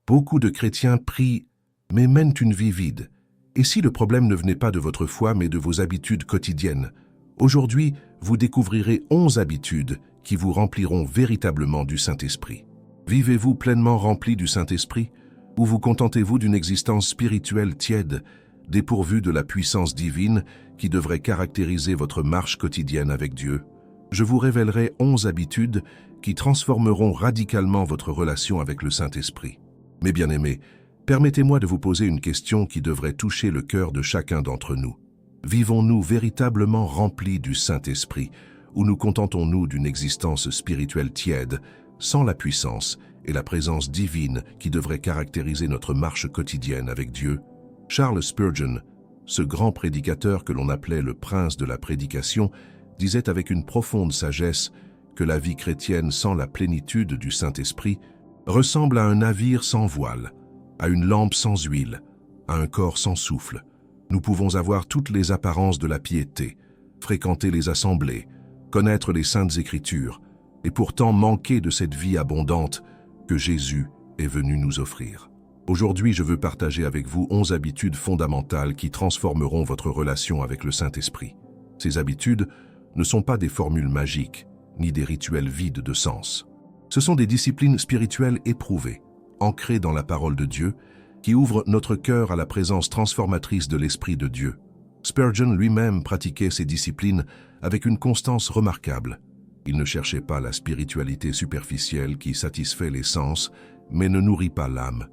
Beaucoup de chrétiens prient, mais mènent une vie vide. Et si le problème ne venait pas de votre foi, mais de vos habitudes quotidiennes? Aujourd'hui, vous découvrirez 11 habitudes qui vous rempliront véritablement du Saint-Esprit. Vivez-vous pleinement rempli du Saint-Esprit, ou vous contentez-vous d'une existence spirituelle tiède, dépourvue de la puissance divine qui devrait caractériser votre marche quotidienne avec Dieu? Je vous révélerai 11 habitudes qui transformeront radicalement votre relation avec le Saint-Esprit. Mes bien-aimés, permettez-moi de vous poser une question qui devrait toucher le cœur de chacun d'entre nous. Vivons-nous véritablement remplis du Saint-Esprit, ou nous contentons-nous d'une existence spirituelle tiède, sans la puissance et la présence divine qui devrait caractériser notre marche quotidienne avec Dieu? Charles Spurgeon, ce grand prédicateur que l'on appelait le prince de la prédication, disait avec une profonde sagesse que la vie chrétienne sans la plénitude du Saint-Esprit ressemble à un navire sans voile, à une lampe sans huile, à un corps sans souffle. Nous pouvons avoir toutes les apparences de la piété, fréquenter les assemblées, connaître les saintes Écritures, et pourtant manquer de cette vie abondante que Jésus est venu nous offrir. Aujourd'hui, je veux partager avec vous 11 habitudes fondamentales qui transformeront votre relation avec le Saint-Esprit. Ces habitudes ne sont pas des formules magiques, ni des rituels vides de sens. Ce sont des disciplines spirituelles éprouvées, ancrées dans la parole de Dieu, qui ouvrent notre cœur à la présence transformatrice de l'Esprit de Dieu. Spurgeon lui-même pratiquait ces disciplines avec une constance remarquable. Il ne cherchait pas la spiritualité superficielle qui satisfait les sens, mais ne nourrit pas l'âme.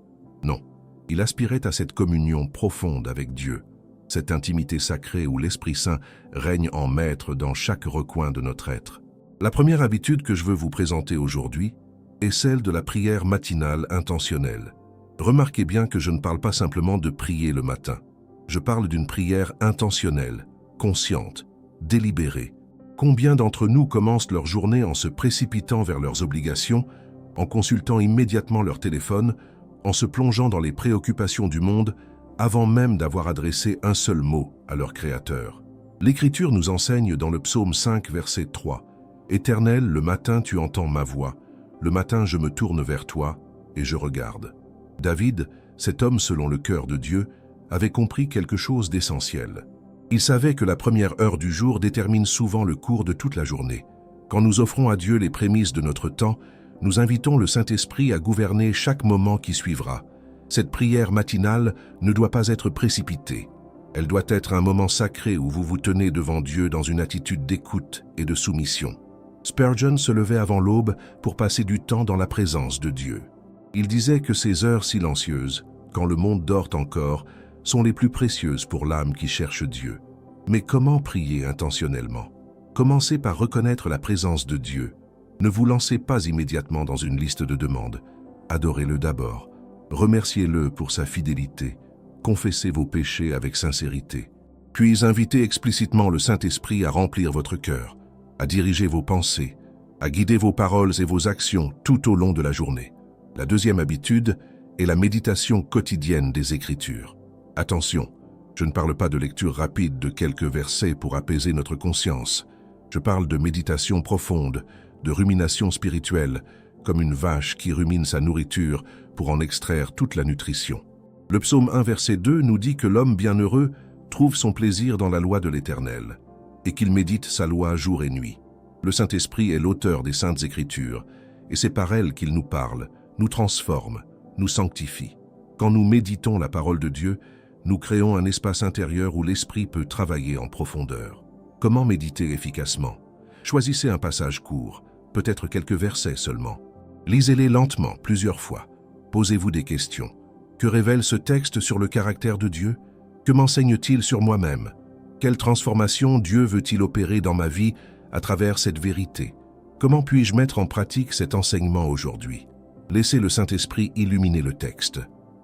Non, il aspirait à cette communion profonde avec Dieu, cette intimité sacrée où l'Esprit Saint règne en maître dans chaque recoin de notre être. La première habitude que je veux vous présenter aujourd'hui est celle de la prière matinale intentionnelle. Remarquez bien que je ne parle pas simplement de prier le matin. Je parle d'une prière intentionnelle, consciente, délibérée. Combien d'entre nous commencent leur journée en se précipitant vers leurs obligations, en consultant immédiatement leur téléphone, en se plongeant dans les préoccupations du monde, avant même d'avoir adressé un seul mot à leur Créateur? L'Écriture nous enseigne dans le psaume 5, verset 3, « Éternel, le matin tu entends ma voix, le matin je me tourne vers toi et je regarde. » David, cet homme selon le cœur de Dieu, avait compris quelque chose d'essentiel. Il savait que la première heure du jour détermine souvent le cours de toute la journée. Quand nous offrons à Dieu les prémices de notre temps, nous invitons le Saint-Esprit à gouverner chaque moment qui suivra. Cette prière matinale ne doit pas être précipitée. Elle doit être un moment sacré où vous vous tenez devant Dieu dans une attitude d'écoute et de soumission. Spurgeon se levait avant l'aube pour passer du temps dans la présence de Dieu. Il disait que ces heures silencieuses, quand le monde dort encore, sont les plus précieuses pour l'âme qui cherche Dieu. Mais comment prier intentionnellement? Commencez par reconnaître la présence de Dieu. Ne vous lancez pas immédiatement dans une liste de demandes. Adorez-le d'abord. Remerciez-le pour sa fidélité. Confessez vos péchés avec sincérité. Puis invitez explicitement le Saint-Esprit à remplir votre cœur, à diriger vos pensées, à guider vos paroles et vos actions tout au long de la journée. La deuxième habitude est la méditation quotidienne des Écritures. Attention, je ne parle pas de lecture rapide de quelques versets pour apaiser notre conscience. Je parle de méditation profonde, de rumination spirituelle, comme une vache qui rumine sa nourriture pour en extraire toute la nutrition. Le psaume 1, verset 2 nous dit que l'homme bienheureux trouve son plaisir dans la loi de l'Éternel et qu'il médite sa loi jour et nuit. Le Saint-Esprit est l'auteur des Saintes Écritures et c'est par elle qu'il nous parle, nous transforme, nous sanctifie. Quand nous méditons la parole de Dieu, nous créons un espace intérieur où l'Esprit peut travailler en profondeur. Comment méditer efficacement? Choisissez un passage court, peut-être quelques versets seulement. Lisez-les lentement, plusieurs fois. Posez-vous des questions. Que révèle ce texte sur le caractère de Dieu? Que m'enseigne-t-il sur moi-même? Quelle transformation Dieu veut-il opérer dans ma vie à travers cette vérité? Comment puis-je mettre en pratique cet enseignement aujourd'hui? Laissez le Saint-Esprit illuminer le texte.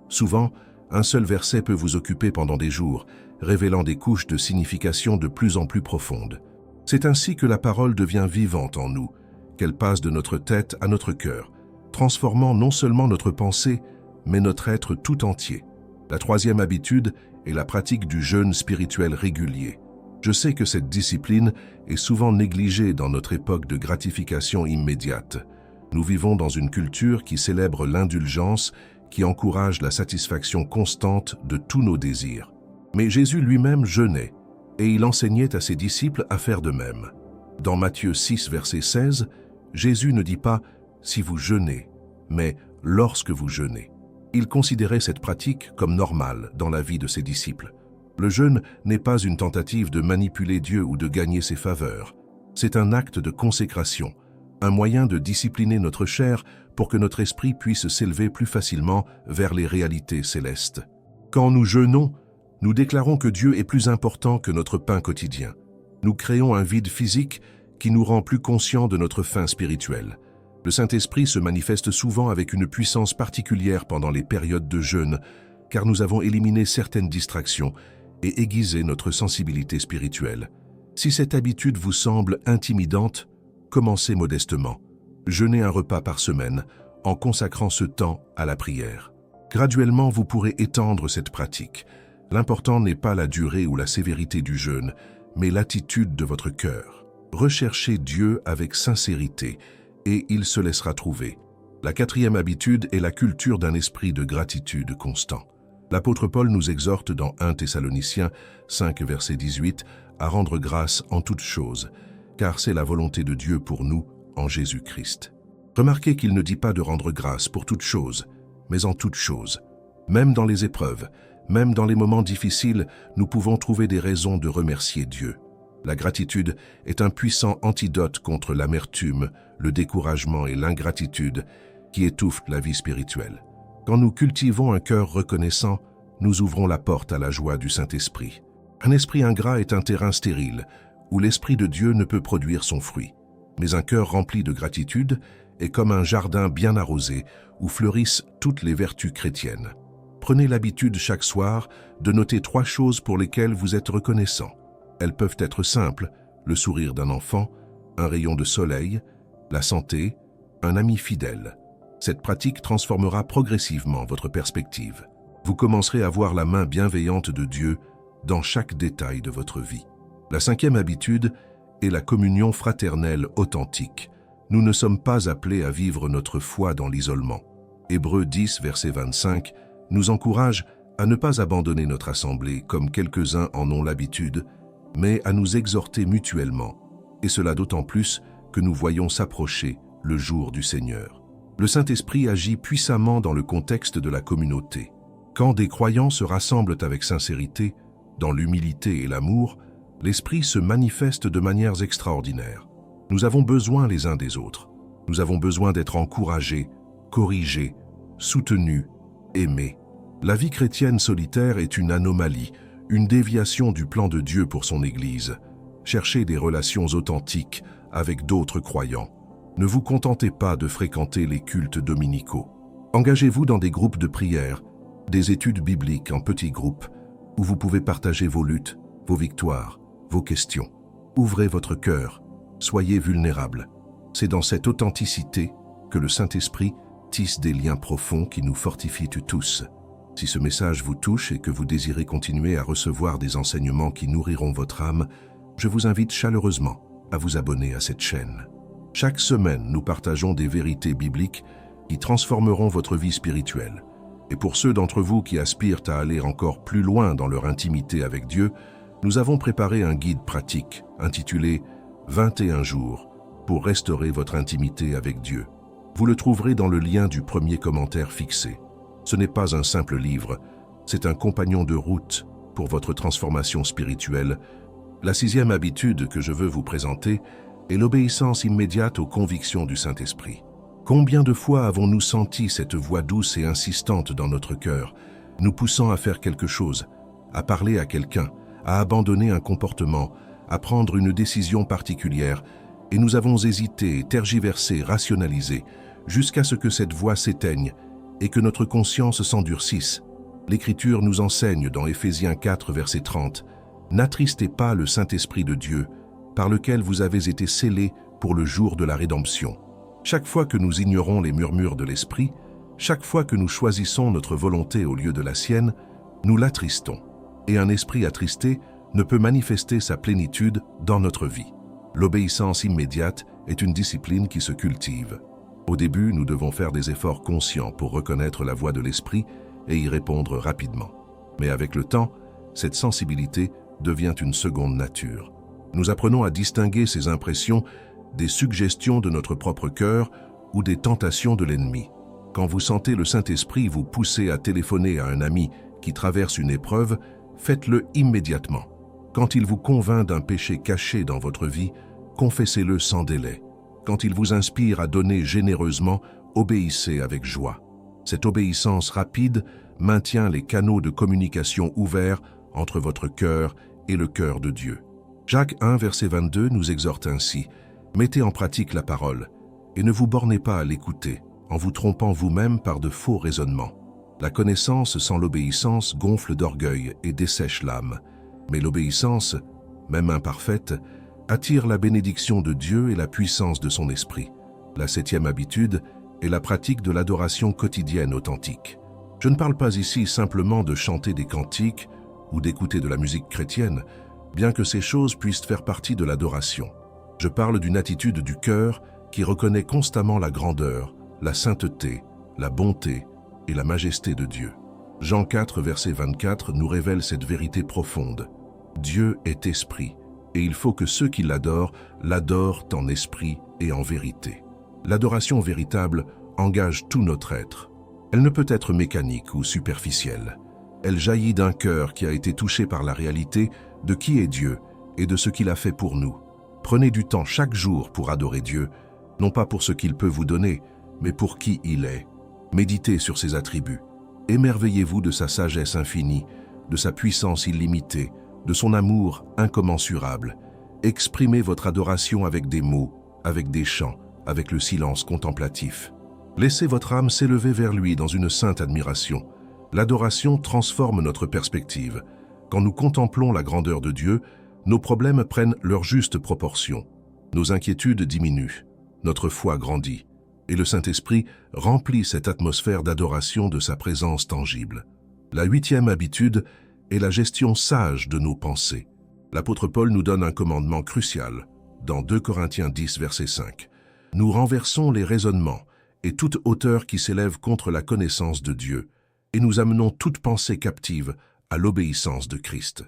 Souvent, un seul verset peut vous occuper pendant des jours, révélant des couches de signification de plus en plus profondes. C'est ainsi que la parole devient vivante en nous, qu'elle passe de notre tête à notre cœur, transformant non seulement notre pensée, mais notre être tout entier. La troisième habitude est la pratique du jeûne spirituel régulier. Je sais que cette discipline est souvent négligée dans notre époque de gratification immédiate. Nous vivons dans une culture qui célèbre l'indulgence, qui encourage la satisfaction constante de tous nos désirs. Mais Jésus lui-même jeûnait, et il enseignait à ses disciples à faire de même. Dans Matthieu 6, verset 16, Jésus ne dit pas « si vous jeûnez », mais « lorsque vous jeûnez ». Il considérait cette pratique comme normale dans la vie de ses disciples. Le jeûne n'est pas une tentative de manipuler Dieu ou de gagner ses faveurs. C'est un acte de consécration, un moyen de discipliner notre chair pour que notre esprit puisse s'élever plus facilement vers les réalités célestes. Quand nous jeûnons, nous déclarons que Dieu est plus important que notre pain quotidien. Nous créons un vide physique qui nous rend plus conscients de notre faim spirituelle. Le Saint-Esprit se manifeste souvent avec une puissance particulière pendant les périodes de jeûne, car nous avons éliminé certaines distractions et aiguisé notre sensibilité spirituelle. Si cette habitude vous semble intimidante, commencez modestement. Jeûnez un repas par semaine en consacrant ce temps à la prière. Graduellement, vous pourrez étendre cette pratique. L'important n'est pas la durée ou la sévérité du jeûne, mais l'attitude de votre cœur. Recherchez Dieu avec sincérité et il se laissera trouver. La quatrième habitude est la culture d'un esprit de gratitude constant. L'apôtre Paul nous exhorte dans 1 Thessaloniciens 5, verset 18, à rendre grâce en toutes choses, car c'est la volonté de Dieu pour nous en Jésus-Christ. Remarquez qu'il ne dit pas de rendre grâce pour toutes choses, mais en toutes choses. Même dans les épreuves, même dans les moments difficiles, nous pouvons trouver des raisons de remercier Dieu. La gratitude est un puissant antidote contre l'amertume, le découragement et l'ingratitude qui étouffent la vie spirituelle. Quand nous cultivons un cœur reconnaissant, nous ouvrons la porte à la joie du Saint-Esprit. Un esprit ingrat est un terrain stérile, où l'Esprit de Dieu ne peut produire son fruit. Mais un cœur rempli de gratitude est comme un jardin bien arrosé, où fleurissent toutes les vertus chrétiennes. Prenez l'habitude chaque soir de noter 3 choses pour lesquelles vous êtes reconnaissant. Elles peuvent être simples, le sourire d'un enfant, un rayon de soleil, la santé, un ami fidèle. Cette pratique transformera progressivement votre perspective. Vous commencerez à voir la main bienveillante de Dieu dans chaque détail de votre vie. La 5e habitude est la communion fraternelle authentique. Nous ne sommes pas appelés à vivre notre foi dans l'isolement. Hébreux 10, verset 25, nous encourage à ne pas abandonner notre assemblée comme quelques-uns en ont l'habitude, mais à nous exhorter mutuellement, et cela d'autant plus que nous voyons s'approcher le jour du Seigneur. Le Saint-Esprit agit puissamment dans le contexte de la communauté. Quand des croyants se rassemblent avec sincérité, dans l'humilité et l'amour, l'Esprit se manifeste de manières extraordinaires. Nous avons besoin les uns des autres. Nous avons besoin d'être encouragés, corrigés, soutenus, aimés. La vie chrétienne solitaire est une anomalie, une déviation du plan de Dieu pour son Église. Cherchez des relations authentiques avec d'autres croyants. Ne vous contentez pas de fréquenter les cultes dominicaux. Engagez-vous dans des groupes de prière, des études bibliques en petits groupes, où vous pouvez partager vos luttes, vos victoires, vos questions. Ouvrez votre cœur, soyez vulnérables. C'est dans cette authenticité que le Saint-Esprit tisse des liens profonds qui nous fortifient tous. Si ce message vous touche et que vous désirez continuer à recevoir des enseignements qui nourriront votre âme, je vous invite chaleureusement à vous abonner à cette chaîne. Chaque semaine, nous partageons des vérités bibliques qui transformeront votre vie spirituelle. Et pour ceux d'entre vous qui aspirent à aller encore plus loin dans leur intimité avec Dieu, nous avons préparé un guide pratique intitulé « 21 jours pour restaurer votre intimité avec Dieu ». Vous le trouverez dans le lien du premier commentaire fixé. Ce n'est pas un simple livre, c'est un compagnon de route pour votre transformation spirituelle. La 6e habitude que je veux vous présenter est l'obéissance immédiate aux convictions du Saint-Esprit. Combien de fois avons-nous senti cette voix douce et insistante dans notre cœur, nous poussant à faire quelque chose, à parler à quelqu'un, à abandonner un comportement, à prendre une décision particulière, et nous avons hésité, tergiversé, rationalisé, jusqu'à ce que cette voix s'éteigne et que notre conscience s'endurcisse. L'Écriture nous enseigne dans Éphésiens 4, verset 30, « N'attristez pas le Saint-Esprit de Dieu, par lequel vous avez été scellés pour le jour de la rédemption. » Chaque fois que nous ignorons les murmures de l'Esprit, chaque fois que nous choisissons notre volonté au lieu de la sienne, nous l'attristons. Et un esprit attristé ne peut manifester sa plénitude dans notre vie. L'obéissance immédiate est une discipline qui se cultive. Au début, nous devons faire des efforts conscients pour reconnaître la voix de l'Esprit et y répondre rapidement. Mais avec le temps, cette sensibilité devient une seconde nature. Nous apprenons à distinguer ces impressions des suggestions de notre propre cœur ou des tentations de l'ennemi. Quand vous sentez le Saint-Esprit vous pousser à téléphoner à un ami qui traverse une épreuve, faites-le immédiatement. Quand il vous convainc d'un péché caché dans votre vie, confessez-le sans délai. Quand il vous inspire à donner généreusement, obéissez avec joie. Cette obéissance rapide maintient les canaux de communication ouverts entre votre cœur et le cœur de Dieu. Jacques 1, verset 22 nous exhorte ainsi: « Mettez en pratique la parole, et ne vous bornez pas à l'écouter, en vous trompant vous-même par de faux raisonnements. La connaissance sans l'obéissance gonfle d'orgueil et dessèche l'âme. Mais l'obéissance, même imparfaite, attire la bénédiction de Dieu et la puissance de son esprit. » La 7e habitude est la pratique de l'adoration quotidienne authentique. Je ne parle pas ici simplement de chanter des cantiques ou d'écouter de la musique chrétienne, bien que ces choses puissent faire partie de l'adoration. Je parle d'une attitude du cœur qui reconnaît constamment la grandeur, la sainteté, la bonté et la majesté de Dieu. Jean 4, verset 24 nous révèle cette vérité profonde. Dieu est esprit, et il faut que ceux qui l'adorent en esprit et en vérité. L'adoration véritable engage tout notre être. Elle ne peut être mécanique ou superficielle. Elle jaillit d'un cœur qui a été touché par la réalité de qui est Dieu et de ce qu'il a fait pour nous. Prenez du temps chaque jour pour adorer Dieu, non pas pour ce qu'il peut vous donner, mais pour qui il est. Méditez sur ses attributs. Émerveillez-vous de sa sagesse infinie, de sa puissance illimitée, de son amour incommensurable. Exprimez votre adoration avec des mots, avec des chants, avec le silence contemplatif. Laissez votre âme s'élever vers lui dans une sainte admiration. L'adoration transforme notre perspective. Quand nous contemplons la grandeur de Dieu, nos problèmes prennent leur juste proportion. Nos inquiétudes diminuent, notre foi grandit, et le Saint-Esprit remplit cette atmosphère d'adoration de sa présence tangible. La 8e habitude est la gestion sage de nos pensées. L'apôtre Paul nous donne un commandement crucial dans 2 Corinthiens 10, verset 5. « Nous renversons les raisonnements et toute hauteur qui s'élève contre la connaissance de Dieu, et nous amenons toute pensée captive à l'obéissance de Christ. »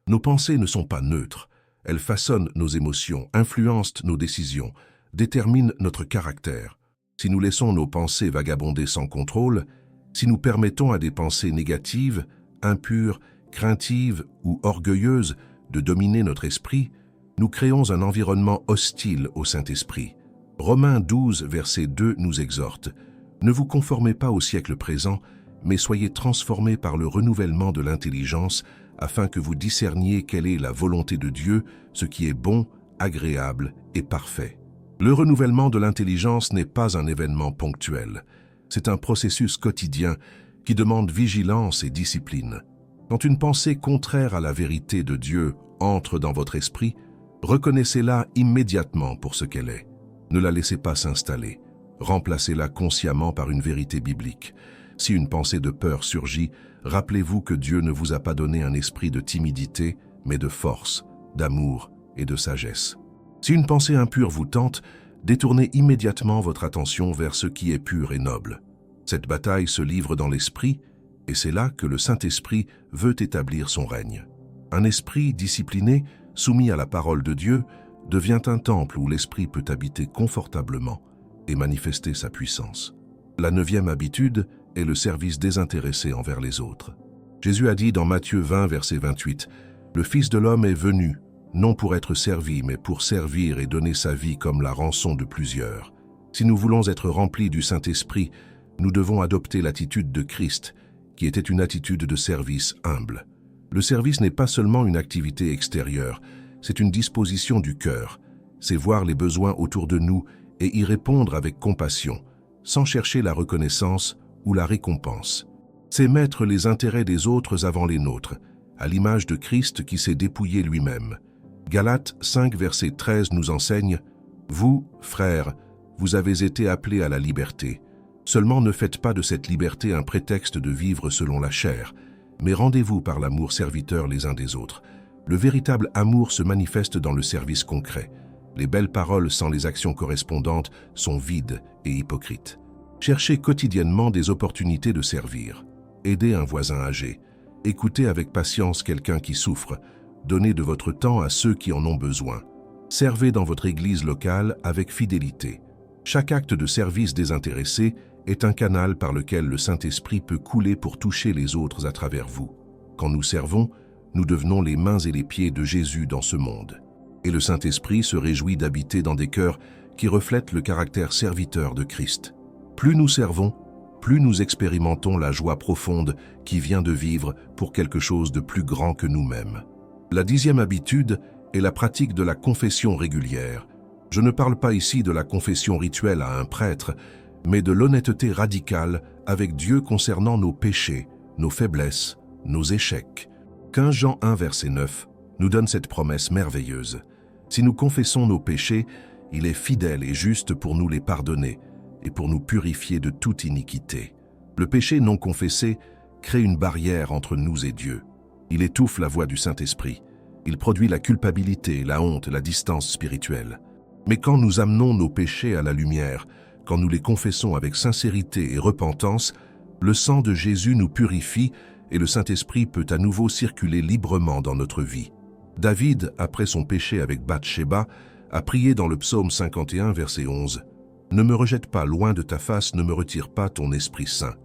Nos pensées ne sont pas neutres. Elles façonnent nos émotions, influencent nos décisions, déterminent notre caractère. Si nous laissons nos pensées vagabonder sans contrôle, si nous permettons à des pensées négatives, impures, craintives ou orgueilleuses de dominer notre esprit, nous créons un environnement hostile au Saint-Esprit. Romains 12, verset 2 nous exhorte: « Ne vous conformez pas au siècle présent, mais soyez transformés par le renouvellement de l'intelligence, afin que vous discerniez quelle est la volonté de Dieu, ce qui est bon, agréable et parfait. » Le renouvellement de l'intelligence n'est pas un événement ponctuel. C'est un processus quotidien qui demande vigilance et discipline. Quand une pensée contraire à la vérité de Dieu entre dans votre esprit, reconnaissez-la immédiatement pour ce qu'elle est. Ne la laissez pas s'installer. Remplacez-la consciemment par une vérité biblique. Si une pensée de peur surgit, rappelez-vous que Dieu ne vous a pas donné un esprit de timidité, mais de force, d'amour et de sagesse. Si une pensée impure vous tente, détournez immédiatement votre attention vers ce qui est pur et noble. Cette bataille se livre dans l'esprit, et c'est là que le Saint-Esprit veut établir son règne. Un esprit discipliné, soumis à la parole de Dieu, devient un temple où l'esprit peut habiter confortablement et manifester sa puissance. La 9e habitude est le service désintéressé envers les autres. Jésus a dit dans Matthieu 20, verset 28, « Le Fils de l'homme est venu, non pour être servi, mais pour servir et donner sa vie comme la rançon de plusieurs. » Si nous voulons être remplis du Saint-Esprit, nous devons adopter l'attitude de Christ, qui était une attitude de service humble. Le service n'est pas seulement une activité extérieure, c'est une disposition du cœur. C'est voir les besoins autour de nous et y répondre avec compassion, sans chercher la reconnaissance ou la récompense. C'est mettre les intérêts des autres avant les nôtres, à l'image de Christ qui s'est dépouillé lui-même. Galates 5, verset 13 nous enseigne « Vous, frères, vous avez été appelés à la liberté. Seulement ne faites pas de cette liberté un prétexte de vivre selon la chair, mais rendez-vous par l'amour serviteur les uns des autres. » Le véritable amour se manifeste dans le service concret. Les belles paroles sans les actions correspondantes sont vides et hypocrites. Cherchez quotidiennement des opportunités de servir. Aidez un voisin âgé. Écoutez avec patience quelqu'un qui souffre. Donnez de votre temps à ceux qui en ont besoin. Servez dans votre église locale avec fidélité. Chaque acte de service désintéressé est un canal par lequel le Saint-Esprit peut couler pour toucher les autres à travers vous. Quand nous servons, nous devenons les mains et les pieds de Jésus dans ce monde. Et le Saint-Esprit se réjouit d'habiter dans des cœurs qui reflètent le caractère serviteur de Christ. Plus nous servons, plus nous expérimentons la joie profonde qui vient de vivre pour quelque chose de plus grand que nous-mêmes. La 10e habitude est la pratique de la confession régulière. Je ne parle pas ici de la confession rituelle à un prêtre, mais de l'honnêteté radicale avec Dieu concernant nos péchés, nos faiblesses, nos échecs. 15 Jean 1, verset 9, nous donne cette promesse merveilleuse. Si nous confessons nos péchés, il est fidèle et juste pour nous les pardonner et pour nous purifier de toute iniquité. Le péché non confessé crée une barrière entre nous et Dieu. Il étouffe la voix du Saint-Esprit. Il produit la culpabilité, la honte, la distance spirituelle. Mais quand nous amenons nos péchés à la lumière, quand nous les confessons avec sincérité et repentance, le sang de Jésus nous purifie et le Saint-Esprit peut à nouveau circuler librement dans notre vie. David, après son péché avec Bathsheba, a prié dans le psaume 51, verset 11. « Ne me rejette pas loin de ta face, ne me retire pas ton Esprit Saint. »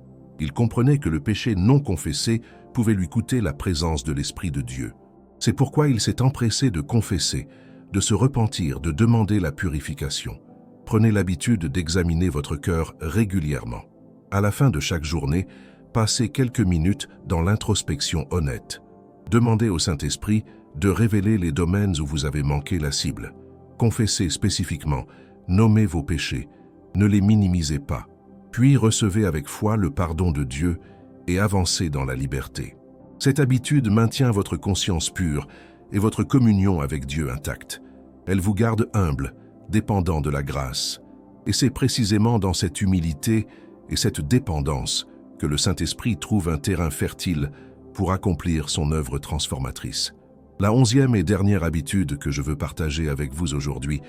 Il comprenait que le péché non confessé pouvait lui coûter la présence de l'Esprit de Dieu. C'est pourquoi il s'est empressé de confesser, de se repentir, de demander la purification. Prenez l'habitude d'examiner votre cœur régulièrement. À la fin de chaque journée, passez quelques minutes dans l'introspection honnête. Demandez au Saint-Esprit de révéler les domaines où vous avez manqué la cible. Confessez spécifiquement, nommez vos péchés, ne les minimisez pas. Puis recevez avec foi le pardon de Dieu et avancez dans la liberté. Cette habitude maintient votre conscience pure et votre communion avec Dieu intacte. Elle vous garde humble, dépendant de la grâce. Et c'est précisément dans cette humilité et cette dépendance que le Saint-Esprit trouve un terrain fertile pour accomplir son œuvre transformatrice. La 11e et dernière habitude que je veux partager avec vous aujourd'hui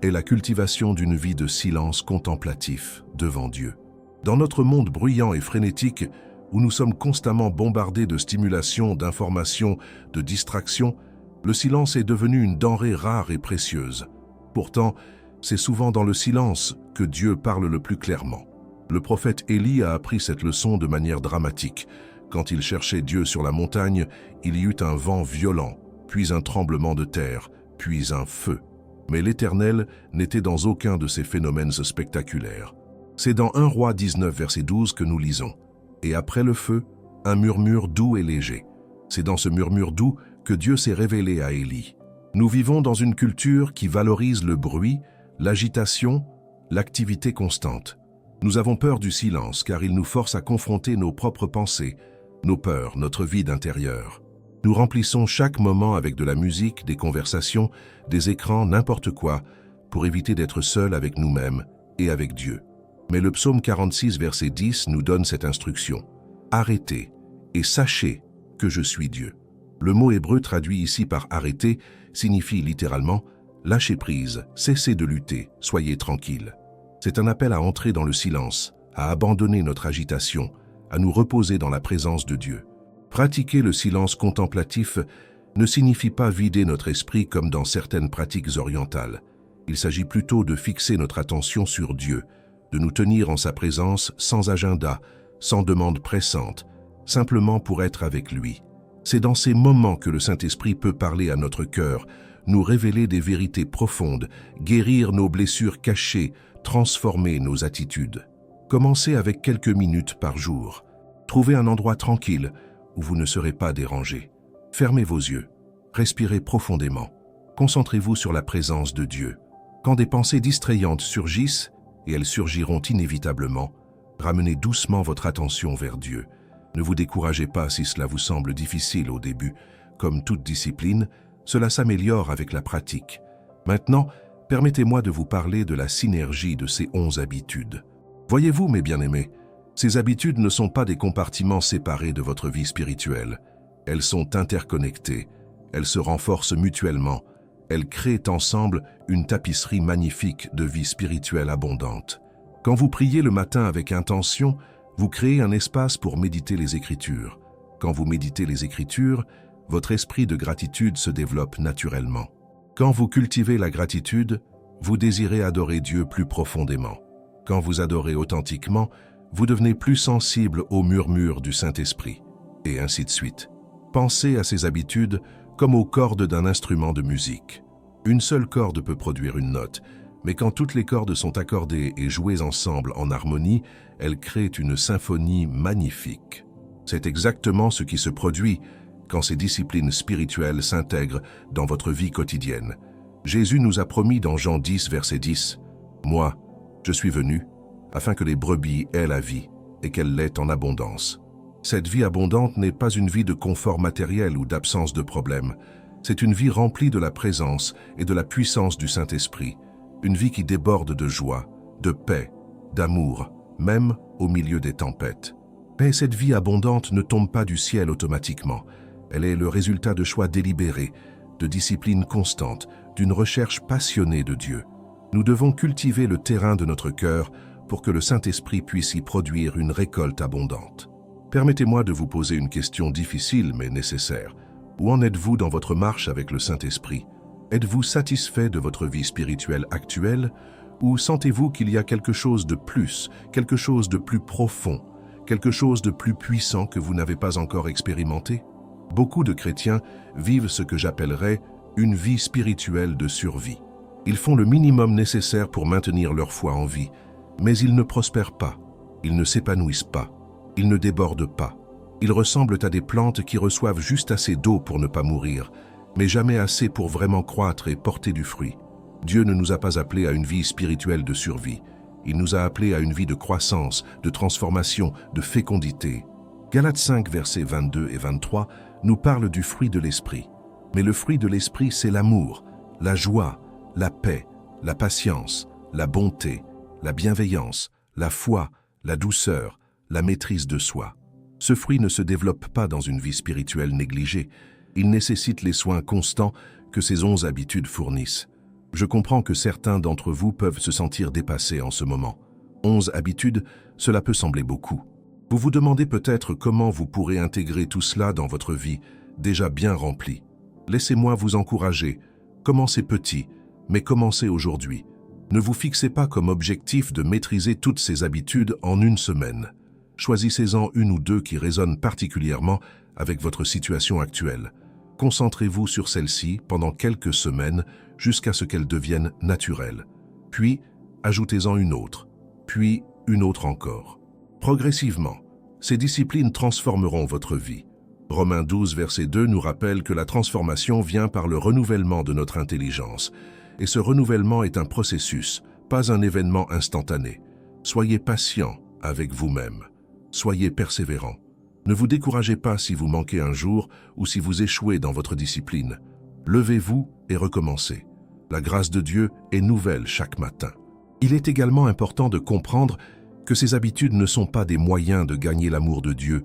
est la cultivation d'une vie de silence contemplatif devant Dieu. Dans notre monde bruyant et frénétique, où nous sommes constamment bombardés de stimulations, d'informations, de distractions, le silence est devenu une denrée rare et précieuse. Pourtant, c'est souvent dans le silence que Dieu parle le plus clairement. Le prophète Élie a appris cette leçon de manière dramatique. Quand il cherchait Dieu sur la montagne, il y eut un vent violent, puis un tremblement de terre, puis un feu. Mais l'Éternel n'était dans aucun de ces phénomènes spectaculaires. C'est dans 1 Roi 19, verset 12 que nous lisons. « Et après le feu, un murmure doux et léger. » C'est dans ce murmure doux que Dieu s'est révélé à Élie. Nous vivons dans une culture qui valorise le bruit, l'agitation, l'activité constante. Nous avons peur du silence car il nous force à confronter nos propres pensées, nos peurs, notre vide intérieur. Nous remplissons chaque moment avec de la musique, des conversations, des écrans, n'importe quoi, pour éviter d'être seuls avec nous-mêmes et avec Dieu. Mais le psaume 46, verset 10 nous donne cette instruction. « Arrêtez et sachez que je suis Dieu. » Le mot hébreu traduit ici par « arrêter » signifie littéralement « lâchez prise, cessez de lutter, soyez tranquille ». C'est un appel à entrer dans le silence, à abandonner notre agitation, à nous reposer dans la présence de Dieu. Pratiquer le silence contemplatif ne signifie pas vider notre esprit comme dans certaines pratiques orientales. Il s'agit plutôt de fixer notre attention sur Dieu, de nous tenir en sa présence sans agenda, sans demande pressante, simplement pour être avec lui. C'est dans ces moments que le Saint-Esprit peut parler à notre cœur, nous révéler des vérités profondes, guérir nos blessures cachées, transformer nos attitudes. Commencez avec quelques minutes par jour. Trouvez un endroit tranquille où vous ne serez pas dérangé. Fermez vos yeux, respirez profondément. Concentrez-vous sur la présence de Dieu. Quand des pensées distrayantes surgissent, et elles surgiront inévitablement, ramenez doucement votre attention vers Dieu. Ne vous découragez pas si cela vous semble difficile au début. Comme toute discipline, cela s'améliore avec la pratique. Maintenant, permettez-moi de vous parler de la synergie de ces 11 habitudes. Voyez-vous, mes bien-aimés, ces habitudes ne sont pas des compartiments séparés de votre vie spirituelle. Elles sont interconnectées, elles se renforcent mutuellement, Elles créent ensemble une tapisserie magnifique de vie spirituelle abondante. Quand vous priez le matin avec intention, vous créez un espace pour méditer les Écritures. Quand vous méditez les Écritures, votre esprit de gratitude se développe naturellement. Quand vous cultivez la gratitude, vous désirez adorer Dieu plus profondément. Quand vous adorez authentiquement, vous devenez plus sensible aux murmures du Saint-Esprit, et ainsi de suite. Pensez à ces habitudes comme aux cordes d'un instrument de musique. Une seule corde peut produire une note, mais quand toutes les cordes sont accordées et jouées ensemble en harmonie, elles créent une symphonie magnifique. C'est exactement ce qui se produit quand ces disciplines spirituelles s'intègrent dans votre vie quotidienne. Jésus nous a promis dans Jean 10, verset 10, « Moi, je suis venu afin que les brebis aient la vie et qu'elle l'ait en abondance. » Cette vie abondante n'est pas une vie de confort matériel ou d'absence de problèmes. C'est une vie remplie de la présence et de la puissance du Saint-Esprit. Une vie qui déborde de joie, de paix, d'amour, même au milieu des tempêtes. Mais cette vie abondante ne tombe pas du ciel automatiquement. Elle est le résultat de choix délibérés, de discipline constante, d'une recherche passionnée de Dieu. Nous devons cultiver le terrain de notre cœur pour que le Saint-Esprit puisse y produire une récolte abondante. Permettez-moi de vous poser une question difficile mais nécessaire. Où en êtes-vous dans votre marche avec le Saint-Esprit? Êtes-vous satisfait de votre vie spirituelle actuelle ou sentez-vous qu'il y a quelque chose de plus, quelque chose de plus profond, quelque chose de plus puissant que vous n'avez pas encore expérimenté? Beaucoup de chrétiens vivent ce que j'appellerais une vie spirituelle de survie. Ils font le minimum nécessaire pour maintenir leur foi en vie, mais ils ne prospèrent pas, ils ne s'épanouissent pas, ils ne débordent pas. Ils ressemblent à des plantes qui reçoivent juste assez d'eau pour ne pas mourir, mais jamais assez pour vraiment croître et porter du fruit. Dieu ne nous a pas appelés à une vie spirituelle de survie. Il nous a appelés à une vie de croissance, de transformation, de fécondité. Galates 5, versets 22 et 23 nous parle du fruit de l'esprit. Mais le fruit de l'esprit, c'est l'amour, la joie, la paix, la patience, la bonté, la bienveillance, la foi, la douceur, la maîtrise de soi. Ce fruit ne se développe pas dans une vie spirituelle négligée. Il nécessite les soins constants que ces 11 habitudes fournissent. Je comprends que certains d'entre vous peuvent se sentir dépassés en ce moment. 11 habitudes, cela peut sembler beaucoup. Vous vous demandez peut-être comment vous pourrez intégrer tout cela dans votre vie, déjà bien remplie. Laissez-moi vous encourager. Commencez petit, mais commencez aujourd'hui. Ne vous fixez pas comme objectif de maîtriser toutes ces habitudes en une semaine. Choisissez-en une ou deux qui résonnent particulièrement avec votre situation actuelle. Concentrez-vous sur celle-ci pendant quelques semaines jusqu'à ce qu'elle devienne naturelle. Puis, ajoutez-en une autre, puis une autre encore. Progressivement, ces disciplines transformeront votre vie. Romains 12, verset 2 nous rappelle que la transformation vient par le renouvellement de notre intelligence. Et ce renouvellement est un processus, pas un événement instantané. Soyez patient avec vous-même. Soyez persévérant. Ne vous découragez pas si vous manquez un jour ou si vous échouez dans votre discipline. Levez-vous et recommencez. La grâce de Dieu est nouvelle chaque matin. Il est également important de comprendre que ces habitudes ne sont pas des moyens de gagner l'amour de Dieu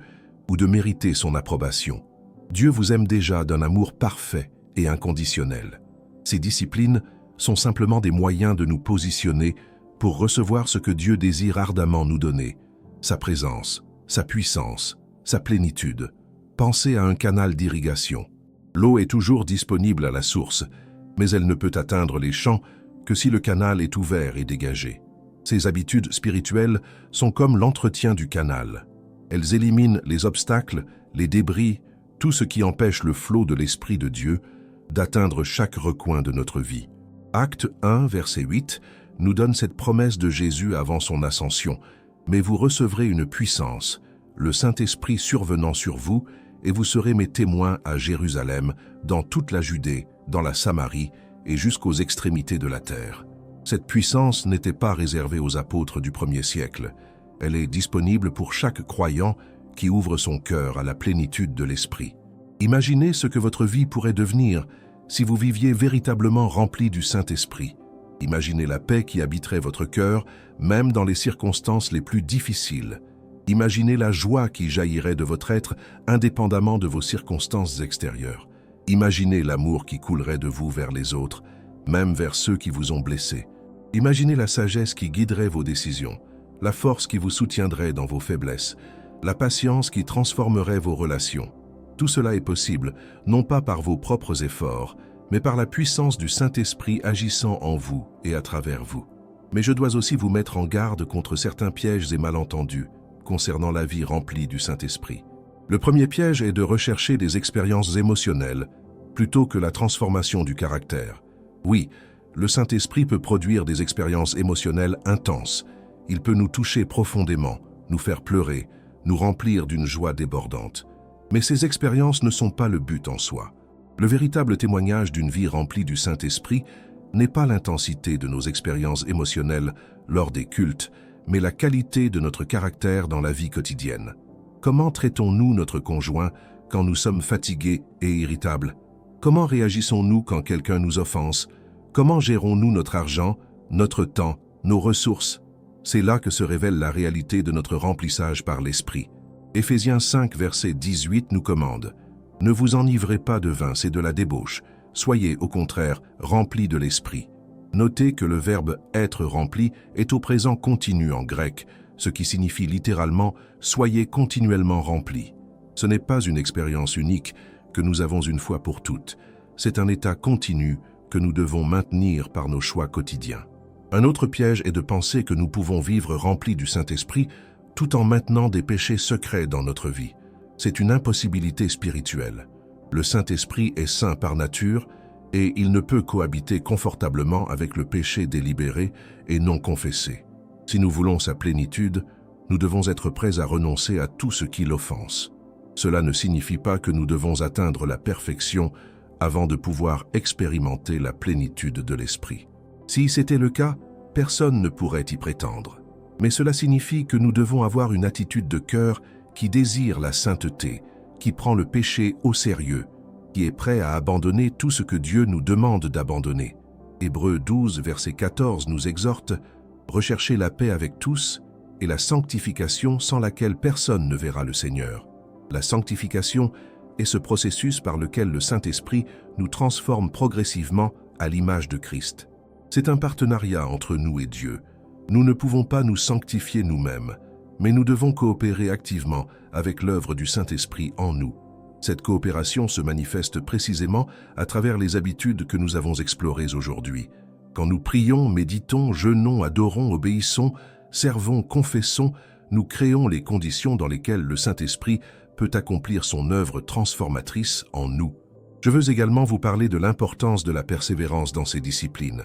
ou de mériter son approbation. Dieu vous aime déjà d'un amour parfait et inconditionnel. Ces disciplines sont simplement des moyens de nous positionner pour recevoir ce que Dieu désire ardemment nous donner, sa présence, sa puissance, sa plénitude. Pensez à un canal d'irrigation. L'eau est toujours disponible à la source, mais elle ne peut atteindre les champs que si le canal est ouvert et dégagé. Ces habitudes spirituelles sont comme l'entretien du canal. Elles éliminent les obstacles, les débris, tout ce qui empêche le flot de l'Esprit de Dieu d'atteindre chaque recoin de notre vie. Acte 1, verset 8, nous donne cette promesse de Jésus avant son ascension. « Mais vous recevrez une puissance, le Saint-Esprit survenant sur vous, et vous serez mes témoins à Jérusalem, dans toute la Judée, dans la Samarie et jusqu'aux extrémités de la terre. » Cette puissance n'était pas réservée aux apôtres du premier siècle. Elle est disponible pour chaque croyant qui ouvre son cœur à la plénitude de l'Esprit. Imaginez ce que votre vie pourrait devenir si vous viviez véritablement rempli du Saint-Esprit. Imaginez la paix qui habiterait votre cœur, même dans les circonstances les plus difficiles. Imaginez la joie qui jaillirait de votre être, indépendamment de vos circonstances extérieures. Imaginez l'amour qui coulerait de vous vers les autres, même vers ceux qui vous ont blessé. Imaginez la sagesse qui guiderait vos décisions, la force qui vous soutiendrait dans vos faiblesses, la patience qui transformerait vos relations. Tout cela est possible, non pas par vos propres efforts, mais par la puissance du Saint-Esprit agissant en vous et à travers vous. Mais je dois aussi vous mettre en garde contre certains pièges et malentendus concernant la vie remplie du Saint-Esprit. Le premier piège est de rechercher des expériences émotionnelles plutôt que la transformation du caractère. Oui, le Saint-Esprit peut produire des expériences émotionnelles intenses. Il peut nous toucher profondément, nous faire pleurer, nous remplir d'une joie débordante. Mais ces expériences ne sont pas le but en soi. Le véritable témoignage d'une vie remplie du Saint-Esprit n'est pas l'intensité de nos expériences émotionnelles lors des cultes, mais la qualité de notre caractère dans la vie quotidienne. Comment traitons-nous notre conjoint quand nous sommes fatigués et irritables? Comment réagissons-nous quand quelqu'un nous offense? Comment gérons-nous notre argent, notre temps, nos ressources? C'est là que se révèle la réalité de notre remplissage par l'Esprit. Éphésiens 5, verset 18 nous commande « Ne vous enivrez pas de vin, c'est de la débauche. Soyez, au contraire, remplis de l'Esprit. » Notez que le verbe « être rempli » est au présent continu en grec, ce qui signifie littéralement « soyez continuellement remplis ». Ce n'est pas une expérience unique que nous avons une fois pour toutes. C'est un état continu que nous devons maintenir par nos choix quotidiens. Un autre piège est de penser que nous pouvons vivre remplis du Saint-Esprit tout en maintenant des péchés secrets dans notre vie. C'est une impossibilité spirituelle. Le Saint-Esprit est saint par nature et il ne peut cohabiter confortablement avec le péché délibéré et non confessé. Si nous voulons sa plénitude, nous devons être prêts à renoncer à tout ce qui l'offense. Cela ne signifie pas que nous devons atteindre la perfection avant de pouvoir expérimenter la plénitude de l'Esprit. Si c'était le cas, personne ne pourrait y prétendre. Mais cela signifie que nous devons avoir une attitude de cœur qui désire la sainteté, qui prend le péché au sérieux, qui est prêt à abandonner tout ce que Dieu nous demande d'abandonner. Hébreux 12, verset 14 nous exhorte « Recherchez la paix avec tous et la sanctification sans laquelle personne ne verra le Seigneur. » La sanctification est ce processus par lequel le Saint-Esprit nous transforme progressivement à l'image de Christ. C'est un partenariat entre nous et Dieu. Nous ne pouvons pas nous sanctifier nous-mêmes, mais nous devons coopérer activement avec l'œuvre du Saint-Esprit en nous. Cette coopération se manifeste précisément à travers les habitudes que nous avons explorées aujourd'hui. Quand nous prions, méditons, jeûnons, adorons, obéissons, servons, confessons, nous créons les conditions dans lesquelles le Saint-Esprit peut accomplir son œuvre transformatrice en nous. Je veux également vous parler de l'importance de la persévérance dans ces disciplines.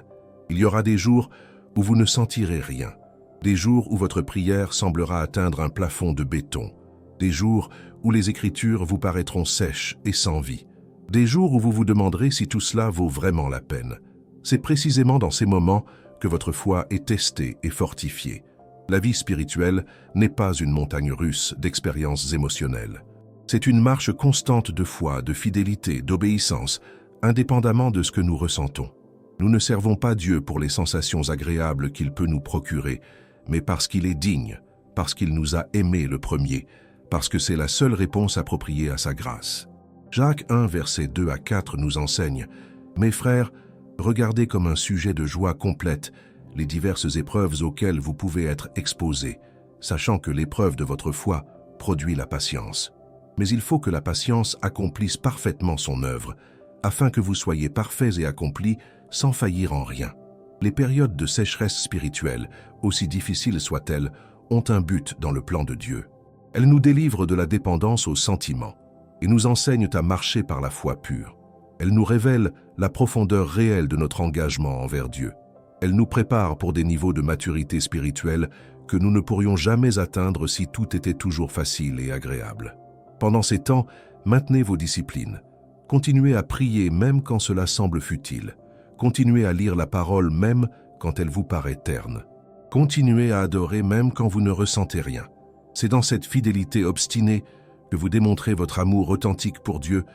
Il y aura des jours où vous ne sentirez rien, des jours où votre prière semblera atteindre un plafond de béton, des jours où les Écritures vous paraîtront sèches et sans vie, des jours où vous vous demanderez si tout cela vaut vraiment la peine. C'est précisément dans ces moments que votre foi est testée et fortifiée. La vie spirituelle n'est pas une montagne russe d'expériences émotionnelles. C'est une marche constante de foi, de fidélité, d'obéissance, indépendamment de ce que nous ressentons. Nous ne servons pas Dieu pour les sensations agréables qu'il peut nous procurer, mais parce qu'il est digne, parce qu'il nous a aimés le premier, parce que c'est la seule réponse appropriée à sa grâce. Jacques 1, versets 2 à 4 nous enseigne « Mes frères, regardez comme un sujet de joie complète les diverses épreuves auxquelles vous pouvez être exposés, sachant que l'épreuve de votre foi produit la patience. Mais il faut que la patience accomplisse parfaitement son œuvre, afin que vous soyez parfaits et accomplis sans faillir en rien. Les périodes de sécheresse spirituelle, aussi difficiles soient-elles, ont un but dans le plan de Dieu. Elles nous délivrent de la dépendance aux sentiments et nous enseignent à marcher par la foi pure. Elles nous révèlent la profondeur réelle de notre engagement envers Dieu. Elles nous préparent pour des niveaux de maturité spirituelle que nous ne pourrions jamais atteindre si tout était toujours facile et agréable. Pendant ces temps, maintenez vos disciplines. Continuez à prier même quand cela semble futile. Continuez à lire la parole même quand elle vous paraît terne. Continuez à adorer même quand vous ne ressentez rien. C'est dans cette fidélité obstinée que vous démontrez votre amour authentique pour Dieu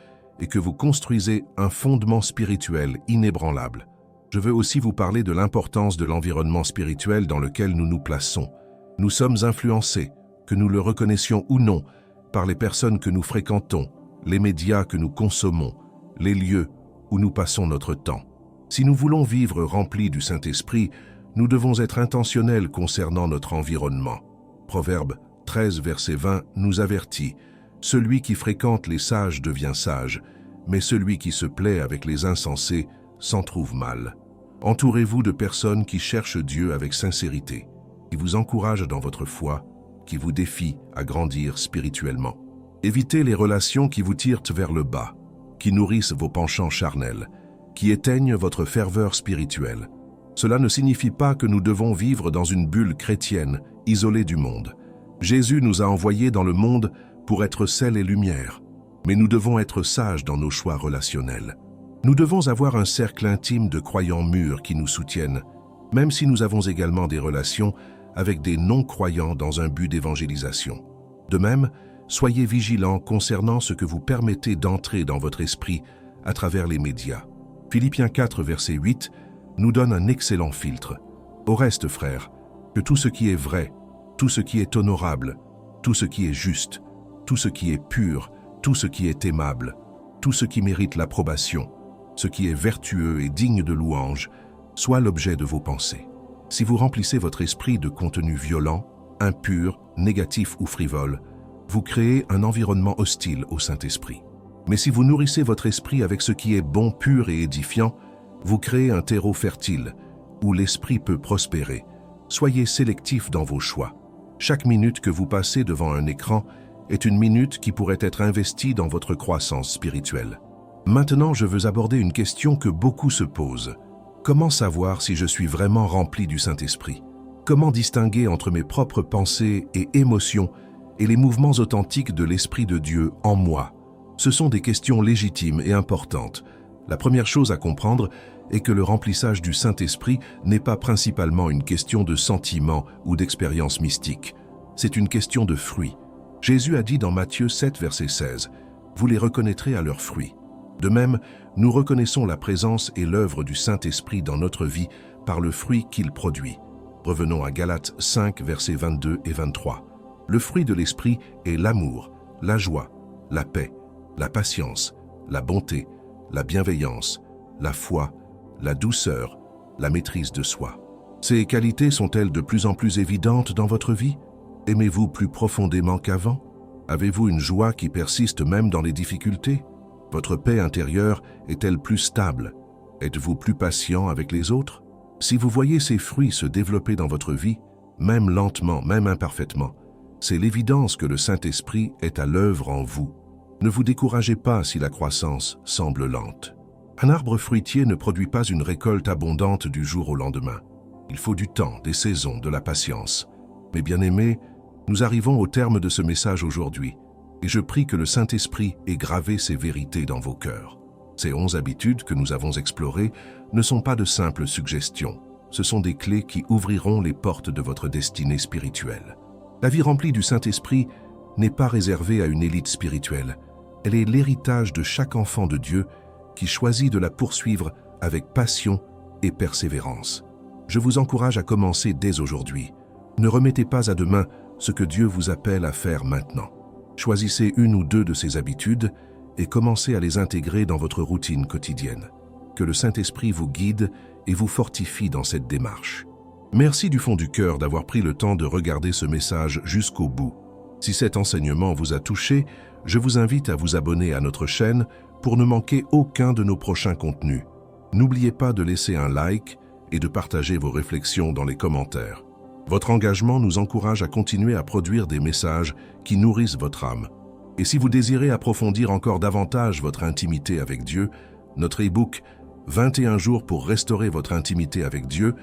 et que vous construisez un fondement spirituel inébranlable. Je veux aussi vous parler de l'importance de l'environnement spirituel dans lequel nous nous plaçons. Nous sommes influencés, que nous le reconnaissions ou non, par les personnes que nous fréquentons, les médias que nous consommons, les lieux où nous passons notre temps. Si nous voulons vivre remplis du Saint-Esprit, nous devons être intentionnels concernant notre environnement. Proverbe 13, verset 20 nous avertit « Celui qui fréquente les sages devient sage, mais celui qui se plaît avec les insensés s'en trouve mal. » Entourez-vous de personnes qui cherchent Dieu avec sincérité, qui vous encouragent dans votre foi, qui vous défient à grandir spirituellement. Évitez les relations qui vous tirent vers le bas, qui nourrissent vos penchants charnels, qui éteignent votre ferveur spirituelle. Cela ne signifie pas que nous devons vivre dans une bulle chrétienne, isolée du monde. Jésus nous a envoyés dans le monde pour être sel et lumière, mais nous devons être sages dans nos choix relationnels. Nous devons avoir un cercle intime de croyants mûrs qui nous soutiennent, même si nous avons également des relations avec des non-croyants dans un but d'évangélisation. De même, soyez vigilants concernant ce que vous permettez d'entrer dans votre esprit à travers les médias. Philippiens 4, verset 8, nous donne un excellent filtre. Au reste, frères, que tout ce qui est vrai, tout ce qui est honorable, tout ce qui est juste, tout ce qui est pur, tout ce qui est aimable, tout ce qui mérite l'approbation, ce qui est vertueux et digne de louange, soit l'objet de vos pensées. Si vous remplissez votre esprit de contenu violent, impur, négatif ou frivole, vous créez un environnement hostile au Saint-Esprit. Mais si vous nourrissez votre esprit avec ce qui est bon, pur et édifiant, vous créez un terreau fertile où l'esprit peut prospérer. Soyez sélectif dans vos choix. Chaque minute que vous passez devant un écran est une minute qui pourrait être investie dans votre croissance spirituelle. Maintenant, je veux aborder une question que beaucoup se posent. Comment savoir si je suis vraiment rempli du Saint-Esprit? Comment distinguer entre mes propres pensées et émotions et les mouvements authentiques de l'Esprit de Dieu en moi? Ce sont des questions légitimes et importantes. La première chose à comprendre est que le remplissage du Saint-Esprit n'est pas principalement une question de sentiment ou d'expérience mystique. C'est une question de fruits. Jésus a dit dans Matthieu 7, verset 16, « Vous les reconnaîtrez à leurs fruits ». De même, nous reconnaissons la présence et l'œuvre du Saint-Esprit dans notre vie par le fruit qu'il produit. Revenons à Galates 5, versets 22 et 23. Le fruit de l'Esprit est l'amour, la joie, la paix, la patience, la bonté, la bienveillance, la foi, la douceur, la maîtrise de soi. Ces qualités sont-elles de plus en plus évidentes dans votre vie? Aimez-vous plus profondément qu'avant? Avez-vous une joie qui persiste même dans les difficultés? Votre paix intérieure est-elle plus stable? Êtes-vous plus patient avec les autres? Si vous voyez ces fruits se développer dans votre vie, même lentement, même imparfaitement, c'est l'évidence que le Saint-Esprit est à l'œuvre en vous. Ne vous découragez pas si la croissance semble lente. Un arbre fruitier ne produit pas une récolte abondante du jour au lendemain. Il faut du temps, des saisons, de la patience. Mes bien-aimés, nous arrivons au terme de ce message aujourd'hui. Et je prie que le Saint-Esprit ait gravé ces vérités dans vos cœurs. Ces 11 habitudes que nous avons explorées ne sont pas de simples suggestions. Ce sont des clés qui ouvriront les portes de votre destinée spirituelle. La vie remplie du Saint-Esprit n'est pas réservée à une élite spirituelle. Elle est l'héritage de chaque enfant de Dieu qui choisit de la poursuivre avec passion et persévérance. Je vous encourage à commencer dès aujourd'hui. Ne remettez pas à demain ce que Dieu vous appelle à faire maintenant. Choisissez une ou deux de ces habitudes et commencez à les intégrer dans votre routine quotidienne. Que le Saint-Esprit vous guide et vous fortifie dans cette démarche. Merci du fond du cœur d'avoir pris le temps de regarder ce message jusqu'au bout. Si cet enseignement vous a touché, je vous invite à vous abonner à notre chaîne pour ne manquer aucun de nos prochains contenus. N'oubliez pas de laisser un like et de partager vos réflexions dans les commentaires. Votre engagement nous encourage à continuer à produire des messages qui nourrissent votre âme. Et si vous désirez approfondir encore davantage votre intimité avec Dieu, notre e-book « 21 jours pour restaurer votre intimité avec Dieu »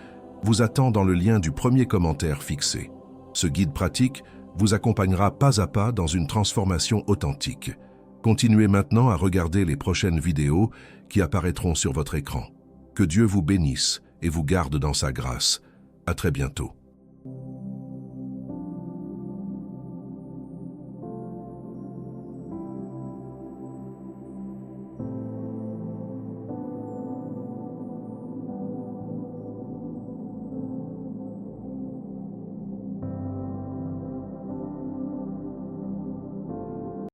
vous attend dans le lien du premier commentaire fixé. Ce guide pratique vous accompagnera pas à pas dans une transformation authentique. Continuez maintenant à regarder les prochaines vidéos qui apparaîtront sur votre écran. Que Dieu vous bénisse et vous garde dans sa grâce. À très bientôt.